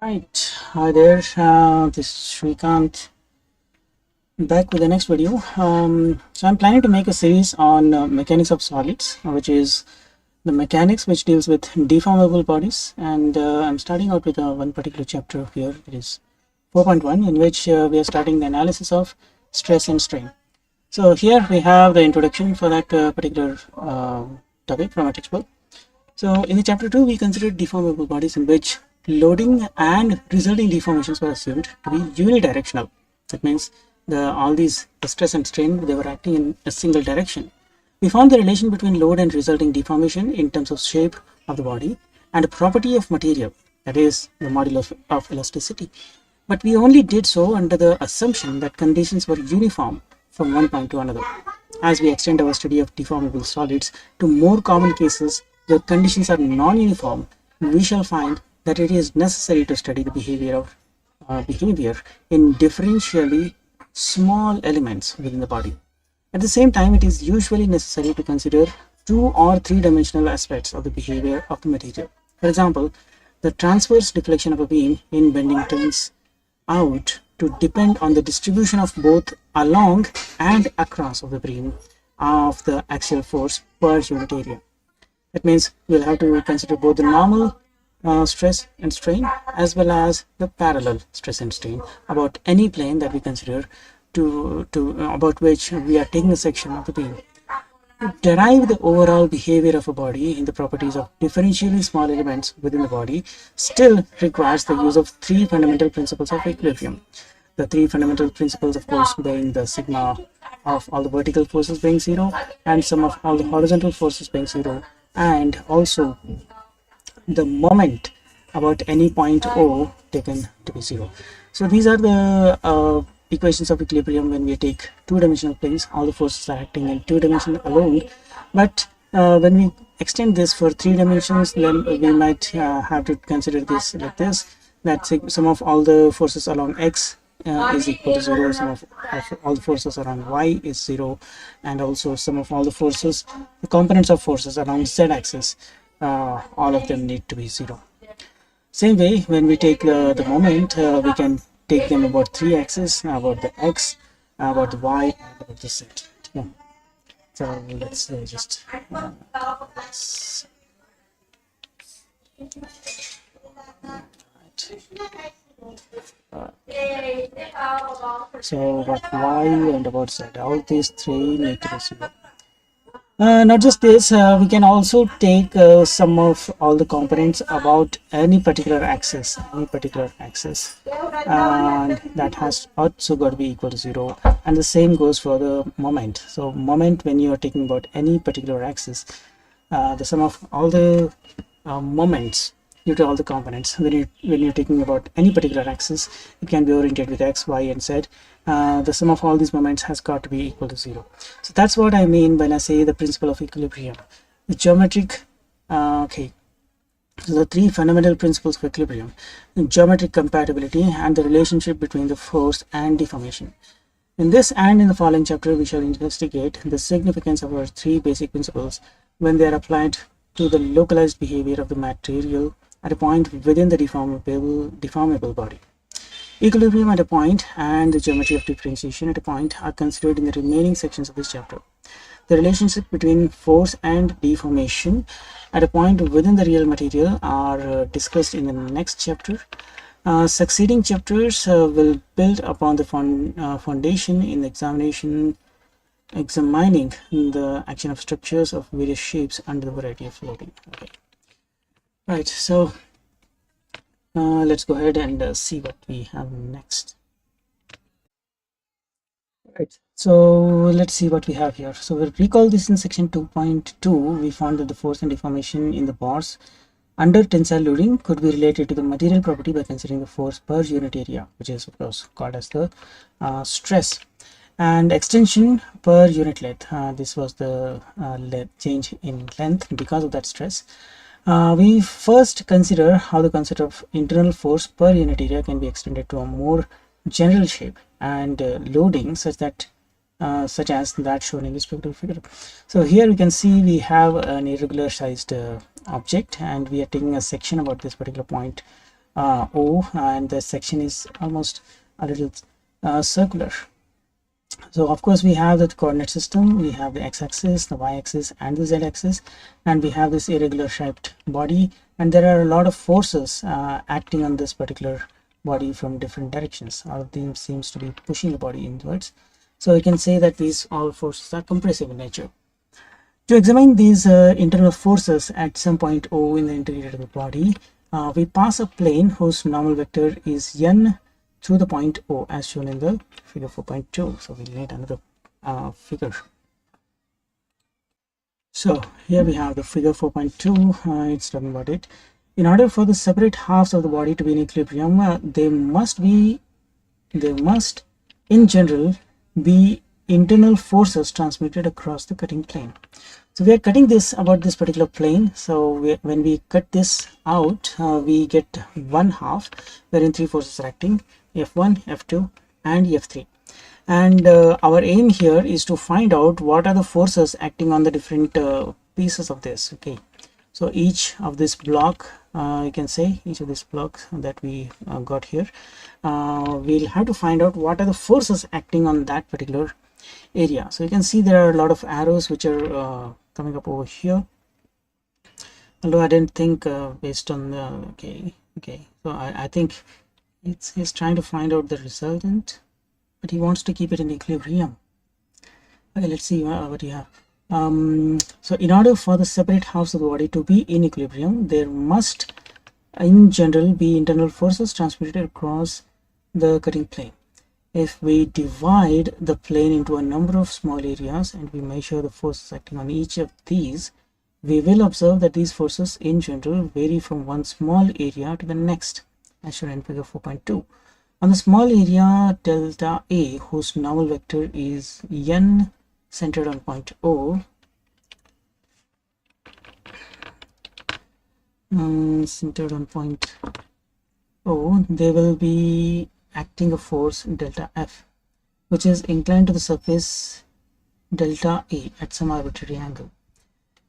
Right, hi there. This is Srikanth back with the next video. So I'm planning to make a series on mechanics of solids, which is the mechanics which deals with deformable bodies, and I'm starting out with one particular chapter here. It is 4.1, in which we are starting the analysis of stress and strain. So here we have the introduction for that particular topic from a textbook. So in the chapter 2, we considered deformable bodies in which loading and resulting deformations were assumed to be unidirectional. That means the stress and strain, they were acting in a single direction. We found the relation between load and resulting deformation in terms of shape of the body and a property of material, that is the modulus of elasticity. But we only did so under the assumption that conditions were uniform from one point to another. As we extend our study of deformable solids to more common cases where conditions are non-uniform, we shall find that it is necessary to study the behavior in differentially small elements within the body. At the same time, it is usually necessary to consider 2 or 3-dimensional aspects of the behavior of the material. For example, the transverse deflection of a beam in bending turns out to depend on the distribution of both along and across of the beam of the axial force per unit area. That means we'll have to consider both the normal stress and strain as well as the parallel stress and strain about any plane that we consider about which we are taking a section of the beam. To derive the overall behavior of a body in the properties of differentially small elements within the body still requires the use of 3 fundamental principles of equilibrium. The 3 fundamental principles, of course, being the sigma of all the vertical forces being 0 and sum of all the horizontal forces being 0, and also the moment about any point O taken to be 0. So these are the equations of equilibrium when we take 2-dimensional planes. All the forces are acting in 2 dimensions alone, but when we extend this for 3 dimensions, then we might have to consider this like this, that sum of all the forces along x is equal to 0, sum of all the forces around y is 0, and also sum of all the components of forces along z axis, all of them need to be 0. Same way, when we take the moment, we can take them about 3 axes, about the x, about the y, and about the z. Yeah. So let's just so about y and about z, all these 3 need to be 0. Not just this, we can also take some of all the components about any particular axis, and that has also got to be equal to 0, and the same goes for the moment. So moment, when you are taking about any particular axis, the sum of all the moments due to all the components, when you're taking about any particular axis, it can be oriented with x, y, and z. The sum of all these moments has got to be equal to 0. So that's what I mean when I say the principle of equilibrium. The geometric, so the 3 fundamental principles of equilibrium: geometric compatibility and the relationship between the force and deformation. In this and in the following chapter, we shall investigate the significance of our 3 basic principles when they are applied to the localized behavior of the material at a point within the deformable body. Equilibrium at a point and the geometry of differentiation at a point are considered in the remaining sections of this chapter. The relationship between force and deformation at a point within the real material are discussed in the next chapter. Succeeding chapters will build upon the foundation in the examining the action of structures of various shapes under the variety of loading. Okay. Right, so let's go ahead and see what we have next. Right, so let's see what we have here. So we'll recall this in section 2.2. We found that the force and deformation in the bars under tensile loading could be related to the material property by considering the force per unit area, which is of course called as the stress, and extension per unit length. This was the change in length because of that stress. We first consider how the concept of internal force per unit area can be extended to a more general shape and loading such as that shown in this particular figure. So here we can see we have an irregular sized object, and we are taking a section about this particular point O, and the section is almost a little circular. So of course we have the coordinate system, we have the x-axis, the y-axis and the z-axis, and we have this irregular shaped body, and there are a lot of forces acting on this particular body from different directions. All of them seems to be pushing the body inwards. So we can say that these all forces are compressive in nature. To examine these internal forces at some point O in the interior of the body, we pass a plane whose normal vector is n through the point O as shown in the figure 4.2. So we'll need another figure. So here we have the figure 4.2. It's talking about it. In order for the separate halves of the body to be in equilibrium, they must in general be internal forces transmitted across the cutting plane. So we are cutting this about this particular plane. So when we cut this out, we get one half wherein three forces are acting: F1, F2 and F3. And our aim here is to find out what are the forces acting on the different pieces of this. Okay, so each of this block, you can say each of these blocks that we got here, we'll have to find out what are the forces acting on that particular area. So you can see there are a lot of arrows which are coming up over here, although I didn't think based on the okay, so I think he's trying to find out the resultant, but he wants to keep it in equilibrium. Okay, let's see what you have. So in order for the separate halves of the body to be in equilibrium, there must in general be internal forces transmitted across the cutting plane. If we divide the plane into a number of small areas and we measure the forces acting on each of these, we will observe that these forces in general vary from one small area to the next, as shown in figure 4.2. On the small area delta A, whose normal vector is n centered on point O, they will be acting a force delta F, which is inclined to the surface delta A at some arbitrary angle.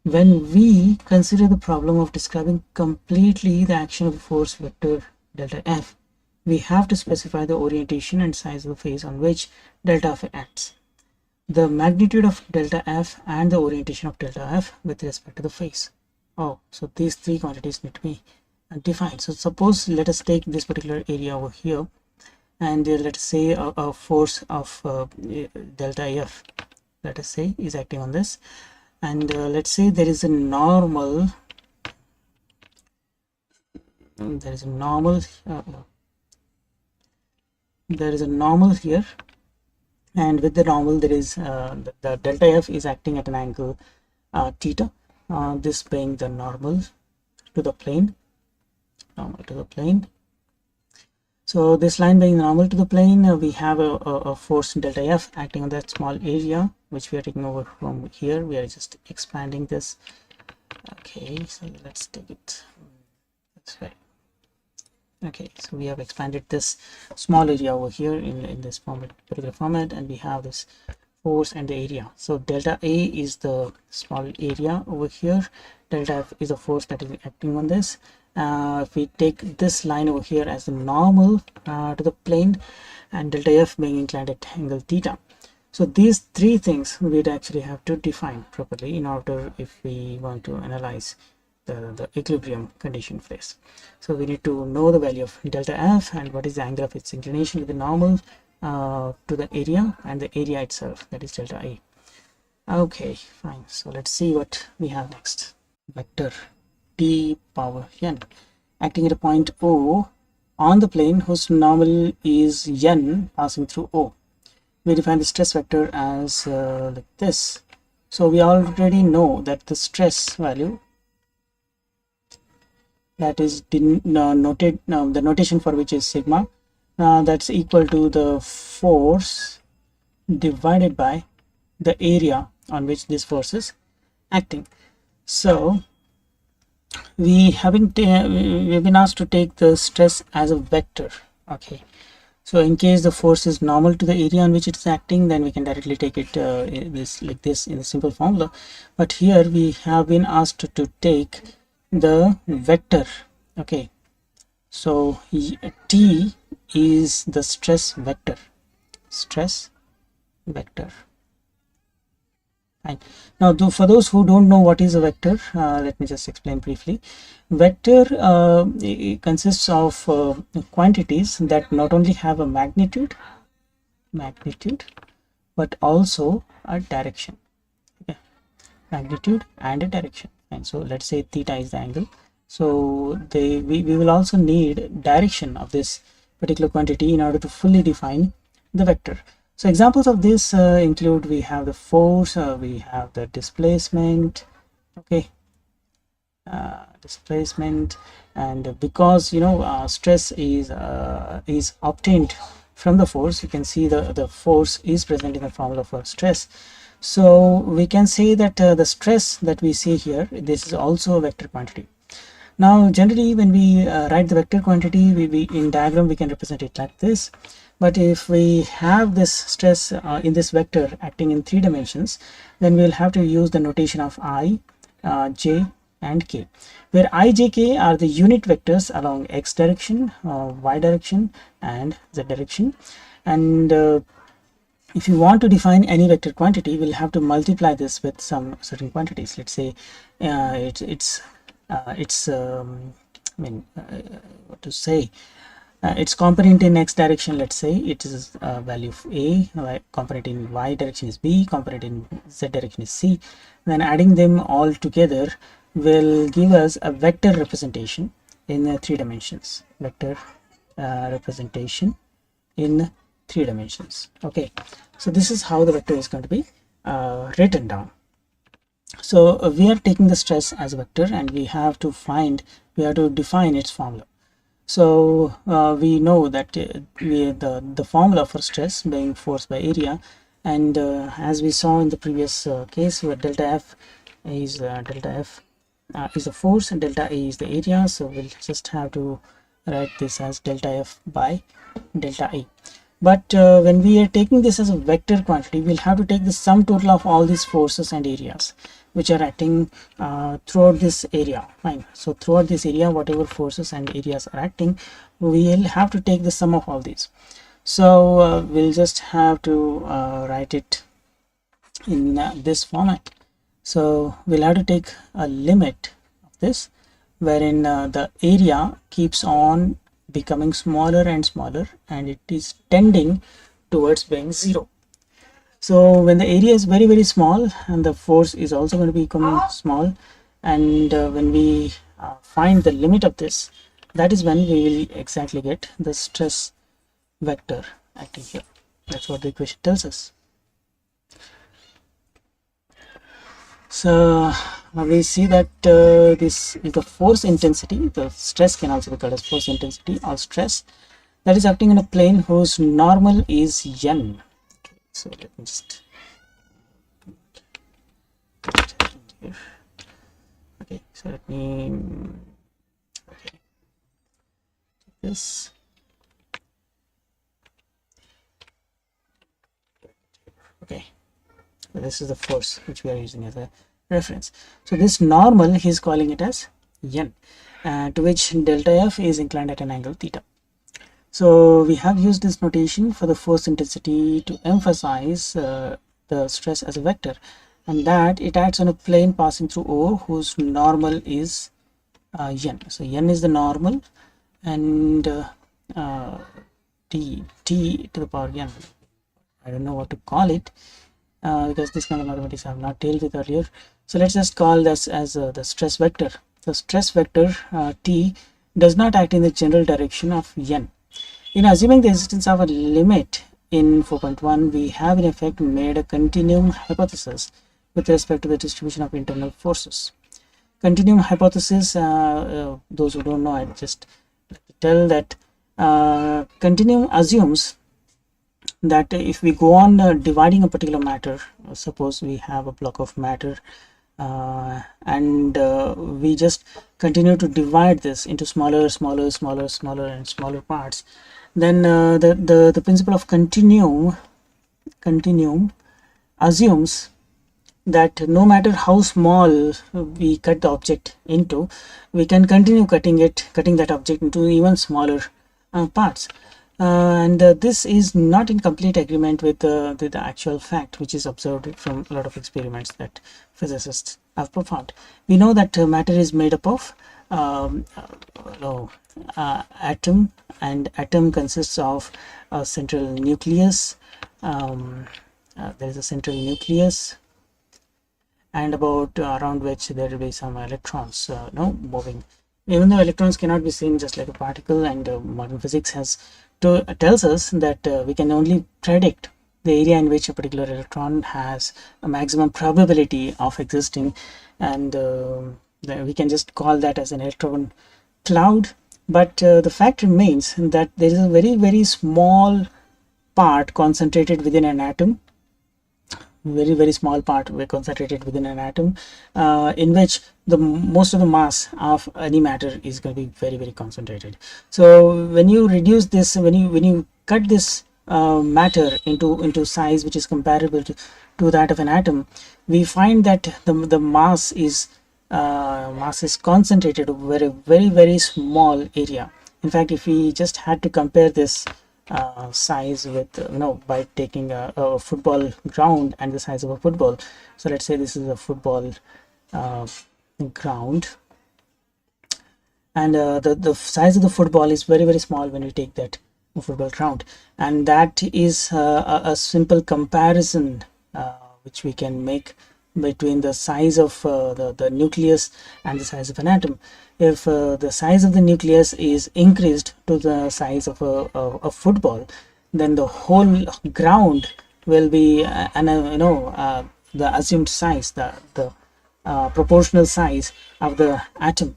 When we consider the problem of describing completely the action of the force vector delta F, we have to specify the orientation and size of the face on which delta F acts, the magnitude of delta F and the orientation of delta F with respect to the face. Oh, so these three quantities need to be defined. So suppose let us take this particular area over here, and let us say a force of delta F, let us say, is acting on this, and let's say there is a normal here, and with the normal there is the delta F is acting at an angle theta, this being the normal to the plane. So this line being normal to the plane, we have a force delta F acting on that small area which we are taking over from here. We are just expanding this. Okay, so let's take it this way. Okay, so we have expanded this small area over here in this particular format, and we have this force and the area. So delta A is the small area over here, delta F is a force that is acting on this. If we take this line over here as the normal to the plane, and delta F being inclined at angle theta. So these three things we'd actually have to define properly in order if we want to analyze the equilibrium condition for this. So we need to know the value of delta F and what is the angle of its inclination with the normal to the area and the area itself, that is delta A. Okay, fine. So let's see what we have next. Vector T power n acting at a point O on the plane whose normal is n passing through O. We define the stress vector as like this. So we already know that the stress value, that is noted, the notation for which is sigma, that's equal to the force divided by the area on which this force is acting. So we've been asked to take the stress as a vector. Okay, so in case the force is normal to the area on which it's acting, then we can directly take it like this in a simple formula. But here we have been asked to take the vector. Okay, So T is the stress vector. Stress vector. Fine. Now, for those who don't know what is a vector, let me just explain briefly. Vector it consists of quantities that not only have a magnitude, but also a direction. Okay. Magnitude and a direction. And so let's say theta is the angle. So we will also need direction of this particular quantity in order to fully define the vector. So examples of this include, we have the force, we have the displacement, okay, displacement, and because stress is obtained from the force, you can see the force is present in the formula for stress. So we can say that the stress that we see here, this is also a vector quantity. Now generally when we write the vector quantity, we in diagram we can represent it like this. But if we have this stress in this vector acting in 3 dimensions, then we'll have to use the notation of I, j and k, where I, j, k are the unit vectors along x direction, y direction and z direction. And if you want to define any vector quantity, we'll have to multiply this with some certain quantities. Let's say what to say, its component in x direction, let's say it is value of a, component in y direction is b, component in z direction is c. Then adding them all together will give us a vector representation in 3 dimensions. Vector representation in 3 dimensions. Okay, so this is how the vector is going to be written down. So we are taking the stress as a vector, and we have to define its formula. So we know that the formula for stress being force by area, and as we saw in the previous case, where delta F is the force and delta A is the area. So we'll just have to write this as delta F by delta A. But when we are taking this as a vector quantity, we'll have to take the sum total of all these forces and areas which are acting throughout this area. Fine. So throughout this area, whatever forces and areas are acting, we'll have to take the sum of all these. So we'll just have to write it in this format. So we'll have to take a limit of this, wherein the area keeps on becoming smaller and smaller, and it is tending towards being 0. So when the area is very, very small, and the force is also going to become small, and when we find the limit of this, that is when we will exactly get the stress vector acting here. That's what the equation tells us. So we see that this is the force intensity. The stress can also be called as force intensity or stress, that is acting in a plane whose normal is n. Okay, so let me just okay, so let me this. Okay, so this is the force which we are using as a reference. So this normal, he is calling it as n, to which delta F is inclined at an angle theta. So we have used this notation for the force intensity to emphasize the stress as a vector, and that it acts on a plane passing through O whose normal is n. So n is the normal, and t to the power n. I don't know what to call it, because this kind of mathematics I have not dealt with earlier. So let's just call this as the stress vector. The stress vector t does not act in the general direction of n. In assuming the existence of a limit in 4.1, we have in effect made a continuum hypothesis with respect to the distribution of internal forces. Continuum hypothesis, those who don't know, I just tell that continuum assumes that if we go on dividing a particular matter, suppose we have a block of matter, and we just continue to divide this into smaller and smaller parts, then the principle of continuum assumes that no matter how small we cut the object into, we can continue cutting that object into even smaller parts. And this is not in complete agreement with the actual fact which is observed from a lot of experiments that physicists have performed. We know that matter is made up of atom, and atom consists of a central nucleus. There is a central nucleus, and about around which there will be some electrons moving. Even though electrons cannot be seen just like a particle, and modern physics tells us that we can only predict the area in which a particular electron has a maximum probability of existing, and we can just call that as an electron cloud. But the fact remains that there is a very small part concentrated within an atom, very small part concentrated within an atom, in which the most of the mass of any matter is going to be very concentrated. So when you reduce this, when you cut this matter into size which is comparable to that of an atom, we find that the mass is concentrated over a very small area. In fact, if we just had to compare this size with by taking a football ground and the size of a football, so let's say this is a football ground, and the size of the football is very small when we take that football ground, and that is a simple comparison which we can make between the size of the nucleus and the size of an atom. If the size of the nucleus is increased to the size of a football, then the whole ground will be the assumed size, the proportional size of the atom.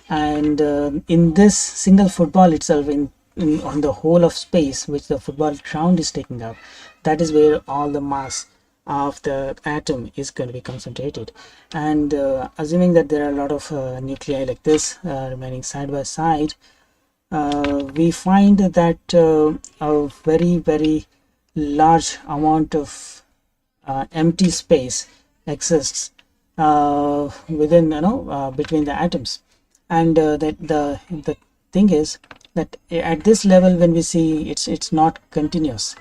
And in this single football itself, on the whole of space which the football ground is taking up, that is where all the mass of the atom is going to be concentrated. And assuming that there are a lot of nuclei like this remaining side by side, we find that a very large amount of empty space exists within between the atoms. And that the thing is that at this level, when we see it's not continuous,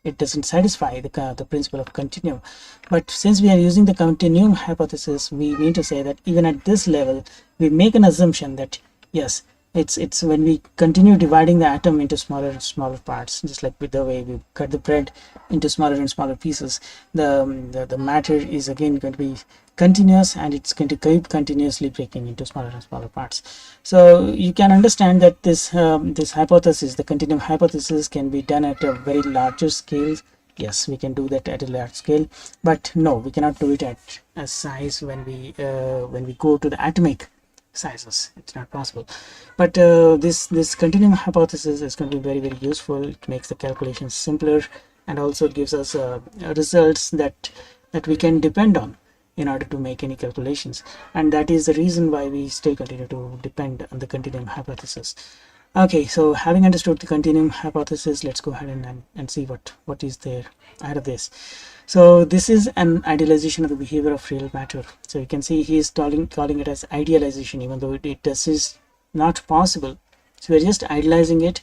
it doesn't satisfy the principle of continuum. But since we are using the continuum hypothesis, we mean to say that even at this level we make an assumption that yes, it's when we continue dividing the atom into smaller and smaller parts, just like with the way we cut the bread into smaller and smaller pieces, the matter is again going to be continuous, and it's going to keep continuously breaking into smaller and smaller parts. So you can understand that this hypothesis, the continuum hypothesis, can be done at a very larger scale. Yes, we can do that at a large scale, but no, we cannot do it at a size when we go to the atomic sizes. It's not possible. But this continuum hypothesis is going to be very useful. It makes the calculations simpler, and also gives us results that we can depend on in order to make any calculations. And that is the reason why we still continue to depend on the continuum hypothesis. Okay, so having understood the continuum hypothesis, let's go ahead and see what is there ahead of this. So this is an idealization of the behavior of real matter. So you can see he is calling it as idealization, even though this is not possible. So we're just idealizing it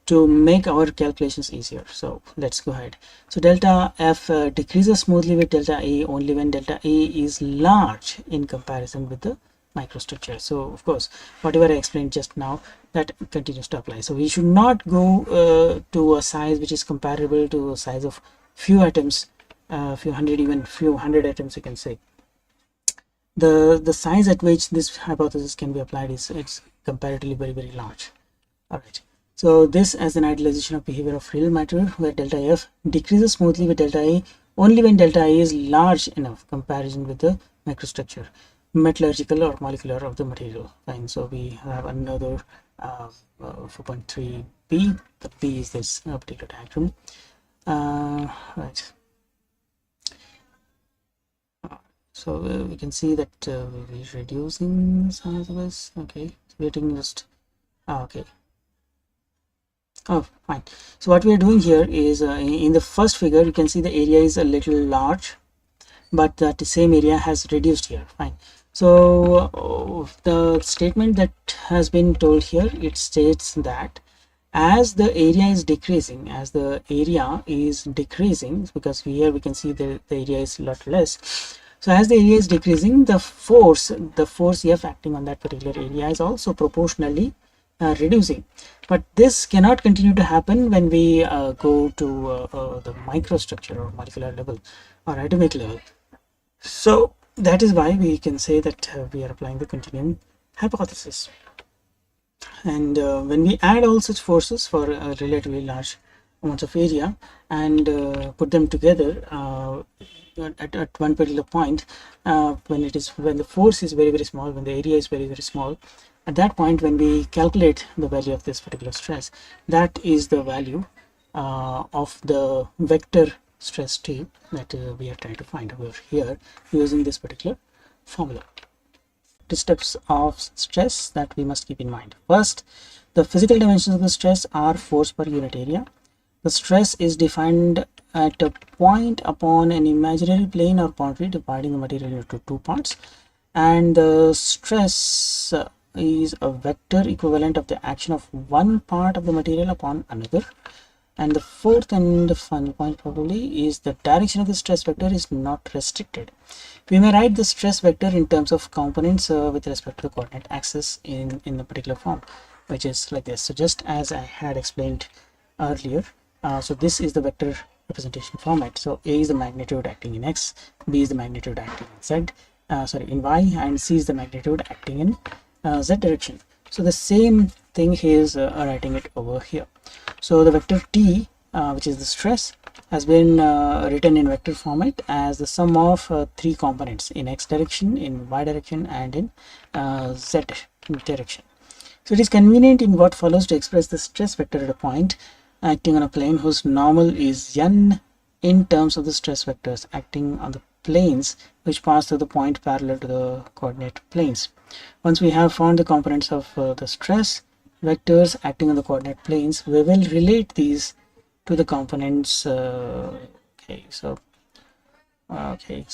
to make our calculations easier. So let's go ahead. So delta F decreases smoothly with delta A only when delta A is large in comparison with the microstructure. So of course, whatever I explained just now, that continues to apply. So we should not go to a size which is comparable to a size of few atoms, few hundred atoms, you can say. The size at which this hypothesis can be applied is it's comparatively very large. All right. So this as an idealization of behavior of real matter, where delta F decreases smoothly with delta A only when delta A is large enough comparison with the microstructure, metallurgical or molecular of the material. Fine. So we have another 4.3b. The B is this particular diagram. Right. So we can see that we're reducing the size of this. Okay, so we're taking just okay. Oh, fine. So what we are doing here is in the first figure, you can see the area is a little large, but that same area has reduced here. Fine. So the statement that has been told here, it states that as the area is decreasing, because here we can see the area is a lot less. So as the area is decreasing, the force F acting on that particular area is also proportionally reducing. But this cannot continue to happen when we go to the microstructure or molecular level or atomic level. So that is why we can say that we are applying the continuum hypothesis. And when we add all such forces for a relatively large amounts of area and put them together at one particular point, when the force is very small, when the area is very small, at that point when we calculate the value of this particular stress, that is the value of the vector stress T that we are trying to find over here using this particular formula. The steps of stress that we must keep in mind. First, the physical dimensions of the stress are force per unit area. The stress is defined at a point upon an imaginary plane or boundary dividing the material into two parts, and the stress is a vector equivalent of the action of one part of the material upon another. And the fourth and the final point probably is the direction of the stress vector is not restricted. We may write the stress vector in terms of components with respect to the coordinate axis in the particular form, which is like this. So just as I had explained earlier, so this is the vector representation format. So A is the magnitude acting in X, B is the magnitude acting in Z, in Y, and C is the magnitude acting in Z direction. So the same thing is writing it over here. So the vector T, which is the stress, has been written in vector format as the sum of three components in X direction, in Y direction, and in Z direction. So it is convenient in what follows to express the stress vector at a point acting on a plane whose normal is n in terms of the stress vectors acting on the planes which pass through the point parallel to the coordinate planes. Once we have found the components of the stress vectors acting on the coordinate planes, we will relate these to the components. So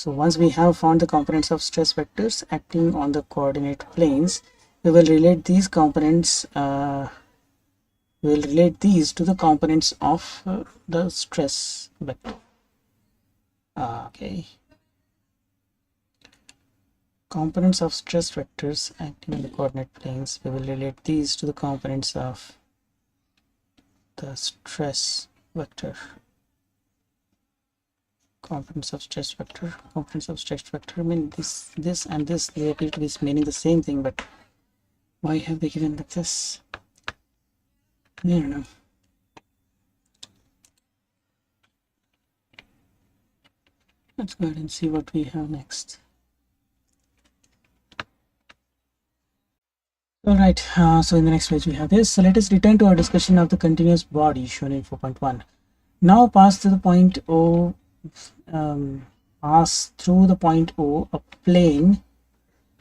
once we have found the components of stress vectors acting on the coordinate planes, we will relate these components to the components of the stress vector. Components of stress vectors acting on the coordinate planes, we will relate these to the components of the stress vector. Components of stress vector. I mean, this and this, they appear to be meaning the same thing, but why have they given like this? I don't know. Let's go ahead and see what we have next. Alright, so in the next page we have this. So let us return to our discussion of the continuous body shown in 4.1. Now pass through the point O, a plane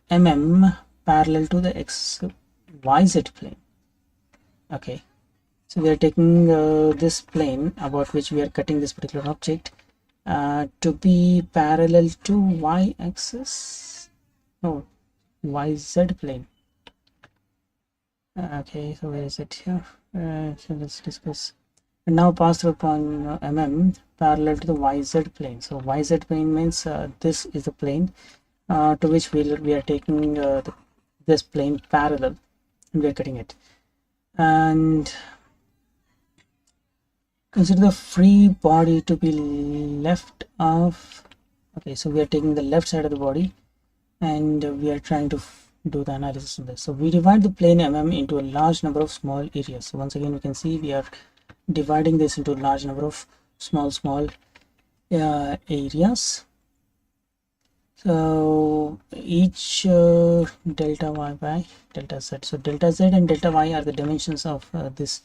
mm parallel to the XYZ plane. Okay, so we are taking this plane about which we are cutting this particular object to be parallel to y-axis, no, YZ plane. Okay, so where is it here? So let's discuss. And now pass through upon mm parallel to the YZ plane. So YZ plane means this is the plane to which we are taking this plane parallel, and we are cutting it. And consider the free body to be left of. Okay, so we are taking the left side of the body, and we are trying to do the analysis on this. So we divide the plane mm into a large number of small areas. So once again we can see we are dividing this into a large number of small areas. So each delta y by delta z. So delta z and delta y are the dimensions of this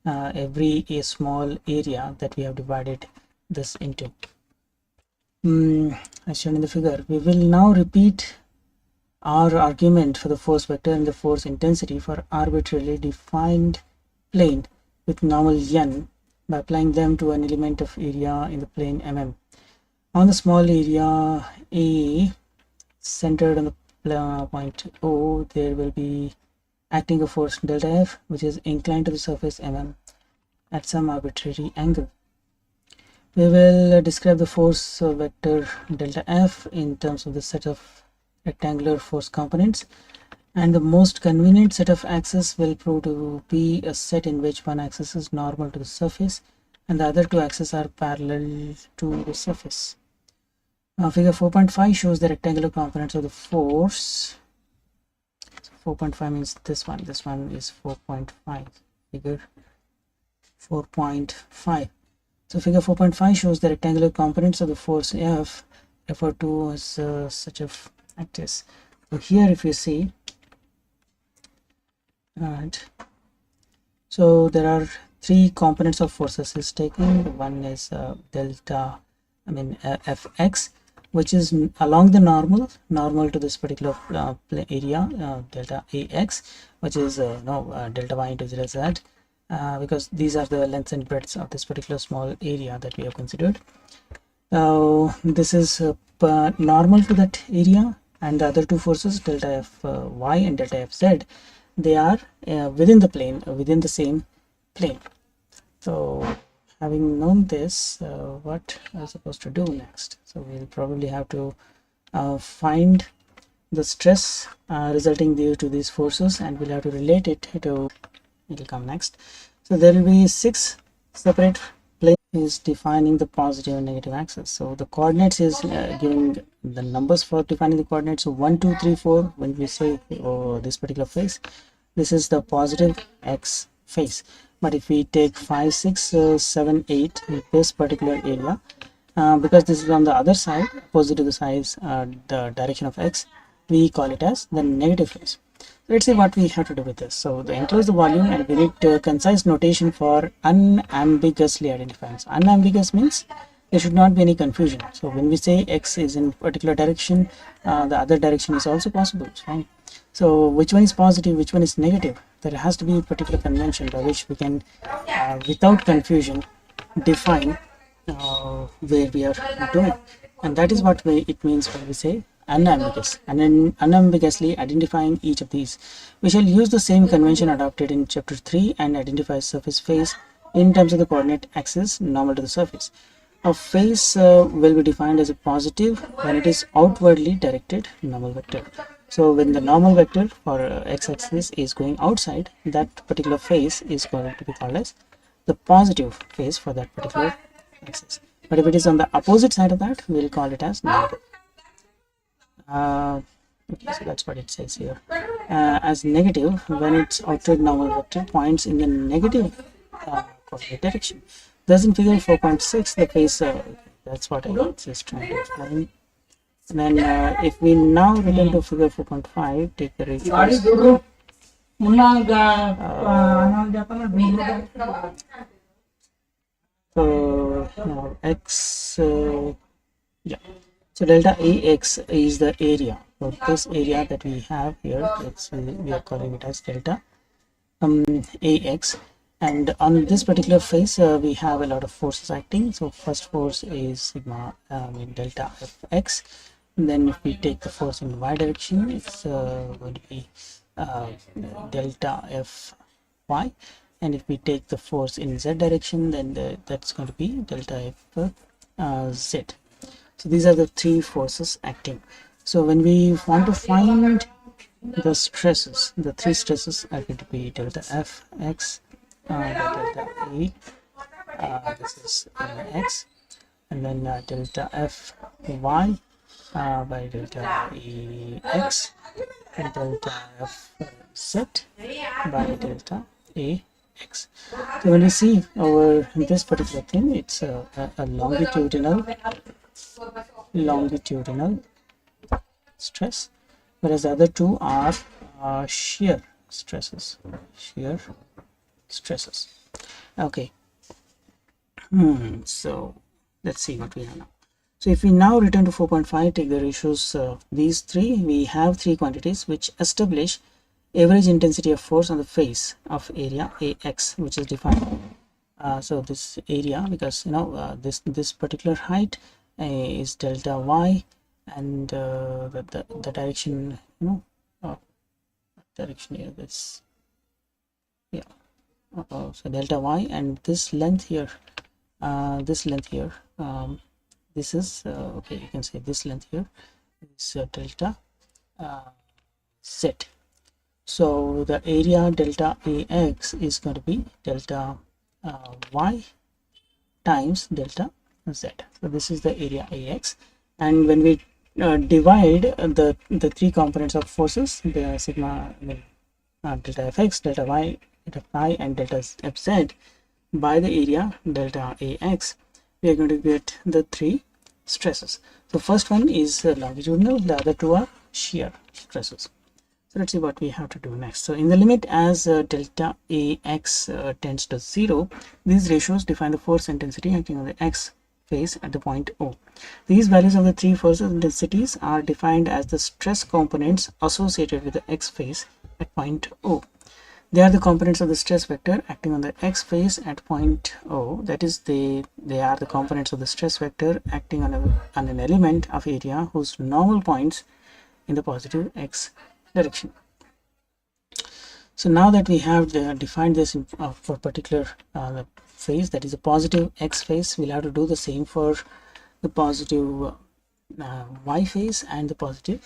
every small area that we have divided this into. As shown in the figure, we will now repeat our argument for the force vector and the force intensity for arbitrarily defined plane with normal n by applying them to an element of area in the plane mm. On the small area A centered on the point O, there will be acting a force delta F, which is inclined to the surface at some arbitrary angle. We will describe the force vector delta F in terms of the set of rectangular force components, and the most convenient set of axes will prove to be a set in which one axis is normal to the surface and the other two axes are parallel to the surface. Figure 4.5 shows the rectangular components of the force. So 4.5 means this one is 4.5, figure 4.5. So figure 4.5 shows the rectangular components of the force F, referred to as such a axis. So here if you see, right, so there are three components of forces is taken. One is Fx, which is along the normal to this particular area, delta Ax, which is delta y into 0 z, because these are the lengths and breadths of this particular small area that we have considered. This is normal to that area, and the other two forces, delta Fy and delta Fz, they are within the plane, within the same plane. So having known this, what are supposed to do next? So we'll probably have to find the stress resulting due to these forces, and we'll have to relate it to, it will come next. So there will be 6 separate planes is defining the positive and negative axis. So the coordinates is giving the numbers for defining the coordinates. So 1 2 3 4, when we say this particular face, this is the positive x face. But if we take 5 6 7 8, this particular area, because this is on the other side, opposite to the size, the direction of x, we call it as the negative face. Let's see what we have to do with this. So enclose the volume, and we need concise notation for unambiguously identifying. So unambiguous means there should not be any confusion. So when we say x is in particular direction, the other direction is also possible, right? So which one is positive, which one is negative? There has to be a particular convention by which we can, without confusion, define where we are doing, and that is what it means when we say unambiguous, and then unambiguously identifying each of these. We shall use the same convention adopted in chapter 3 and identify surface face in terms of the coordinate axis normal to the surface. A face will be defined as a positive when it is outwardly directed normal vector. So when the normal vector for x-axis is going outside, that particular face is going to be called as the positive face for that particular axis. But if it is on the opposite side of that, we will call it as negative. Okay, so that's what it says here. As negative when its outward normal vector points in the negative coordinate direction. Thus in figure 4.6, the face, that's what it's just trying to explain. And then if we now return to figure 4.5, take the ratios. So now x, yeah. So delta Ax is the area. So this area that we have here, we are calling it as delta Ax. And on this particular face, we have a lot of forces acting. So first force is sigma delta Fx. And then if we take the force in y direction, it's going to be delta Fy. And if we take the force in z direction, then that's going to be delta Fz. So these are the three forces acting. So when we want to find the stresses, the three stresses are going to be delta Fx, delta A, this is x, and then delta Fy by delta Ax, and delta Fz by delta Ax. So when we see over this particular thing, it's a longitudinal stress, whereas the other two are shear stresses. Okay. So let's see what we have now. So if we now return to 4.5, take the ratios these three, we have three quantities which establish average intensity of force on the face of area Ax, which is defined. So this area, because this particular height is delta y, and the direction, direction here, this, yeah, so delta y, and this length here, this length here, this is okay, you can say this length here is delta z. So the area delta ax is going to be delta y times delta z. So this is the area ax, and when we divide the three components of forces, the sigma, delta fx, delta y, delta phi, and delta fz, by the area delta ax, we are going to get the three stresses. So first one is longitudinal, the other two are shear stresses. So let's see what we have to do next. So in the limit as delta ax tends to 0, these ratios define the force intensity acting on the x face at the point O. These values of the three force intensities are defined as the stress components associated with the x face at point O. They are the components of the stress vector acting on the x face at point O. That is, they are the components of the stress vector acting on an element of area whose normal points in the positive x direction. So now that we have defined this for particular phase, that is a positive x phase, we'll have to do the same for the positive y phase and the positive